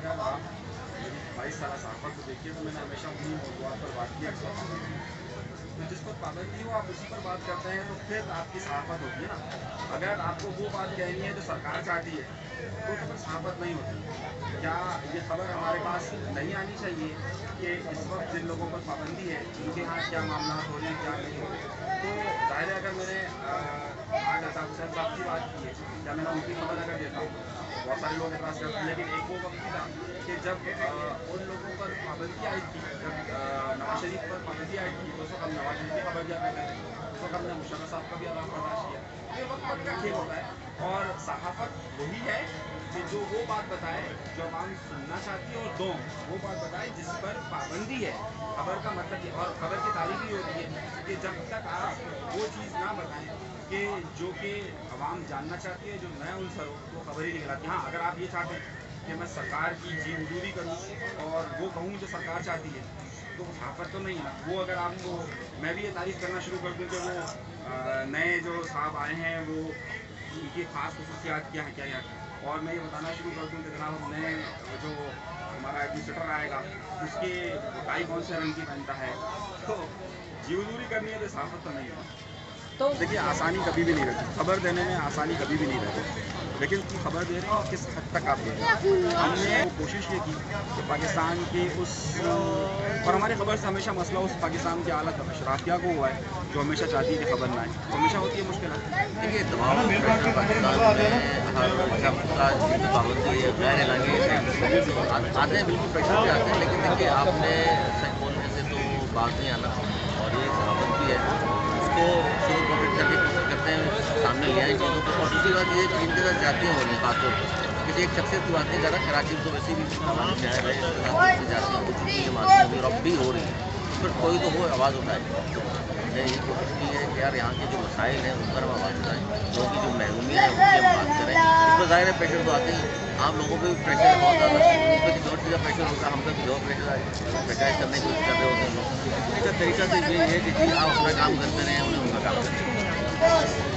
अगर आप 22 साल सहाफ़त को देखिए तो मैंने हमेशा उन्हीं मौज़ूआत पर बात की है। तो जिस पर पाबंदी हो आप उसी पर बात करते हैं तो फिर आपकी सहाफ़त होती है ना। अगर आपको वो बात कहनी है जो सरकार चाहती है तो फिर सहाफ़त नहीं होती। क्या ये खबर हमारे पास नहीं आनी चाहिए कि इस वक्त जिन लोगों पर पाबंदी है उनके यहाँ क्या मामला हो रहे हैं क्या नहीं हो रहे। तो ज़ाहिर है अगर मैंने आज अल्ताफ़ हुसैन साहब की बात की है क्या मैंने उनकी खबर अगर देता हूँ बहुत सारे लोग एतराज़ करते हैं, लेकिन एक वो वक्त था कि जब उन लोगों पर पाबंदी आई थी, जब नवाज शरीफ पर पाबंदी आई थी तो उस वक्त हम नवाज शरीफ की खबर दिया करते थे। उस वक्त हमने मुशर्रफ साहब का भी आलाप बर्दाश्त किया। ये वक्त वक्त का खेल होता है और सहाफ़त वही है कि जो वो बात बताए जो आवाम सुनना चाहती है और दो वो बात बताए जिस पर पाबंदी है। खबर का मतलब ये और खबर की तारीफ ही होती है कि जब तक आप वो चीज़ ना बताएं कि जो कि आवाम जानना चाहती है, जो नया अनसर हो वो खबर ही नहीं कहलाती। हाँ, अगर आप ये चाहते हैं कि मैं सरकार की जी हुजूरी करूँ और वो कहूँ जो सरकार चाहती है तो वो सहाफ़त तो नहीं है ना। वो अगर आपको मैं भी ये तारीफ़ करना शुरू कर दूँ कि वो नए जो साहब आए हैं वो उनकी ख़ास खसूसियात क्या हैं क्या क्या, और मैं ये बताना शुरू कर दूँ कि जनाब हम नए जो हमारा एडमिनिस्ट्रेटर आएगा उसके टाई कौन से रंग की पहनता है। तो जी हुजूरी करनी है तो सहाफ़त तो नहीं है। तो देखिए आसानी कभी भी नहीं रहती, खबर देने में आसानी कभी भी नहीं रहती, लेकिन खबर दे रहे हैं किस हद तक आप दे रहे हैं। हमने कोशिश ये की कि पाकिस्तान के उस और हमारी खबर से हमेशा मसला उस पाकिस्तान की हालत अशराफिया को हुआ है जो हमेशा चाहती है कि खबर ना आए, तो हमेशा होती है मुश्किल। देखिए दबाव प्रेशर पाकिस्तान में हर शख्स का जिसमें पाबंदी है गैर इलाके आते हैं, बिल्कुल प्रेशर भी आते हैं, लेकिन देखिए आपने सच बोलने से तो बात नहीं आना और ये सहाफ़त भी है उसको शुरू प्रोटेक्ट करके कोशिश करते हैं सामने ले आए चीज़ों को। और दूसरी बात ये कि इनके साथ जातियाँ हो रही हैं खासतौर पर किसी एक शख्सियत की बात नहीं कर रहा, कराची में तो वैसे भी हमारे शहर है इसके साथ जातियाँ हो चुकी हैं मालूम भी और अब भी हो रही हैं, फिर कोई तो वो आवाज़ उठाए। तो हमने यही कोशिश की है कि यार यहाँ के जो मसाइल हैं उन पर हम आवाज़ उठाएँ, लोगों की जो महरूमी है उनकी हम बात करें। इस पर ज़ाहिर है प्रेशर तो आते ही, आम लोगों पर भी प्रेशर है बहुत ज़्यादा, उन पर किसी और चीज़ का प्रेशर होगा, हम पर किसी और प्रेशर आए प्रेशराइज करने की कोशिश कर रहे होते हैं लोग। इसका तरीका तो यही है कि जी आप अपना काम करते रहें, उन्हें उनका काम करें।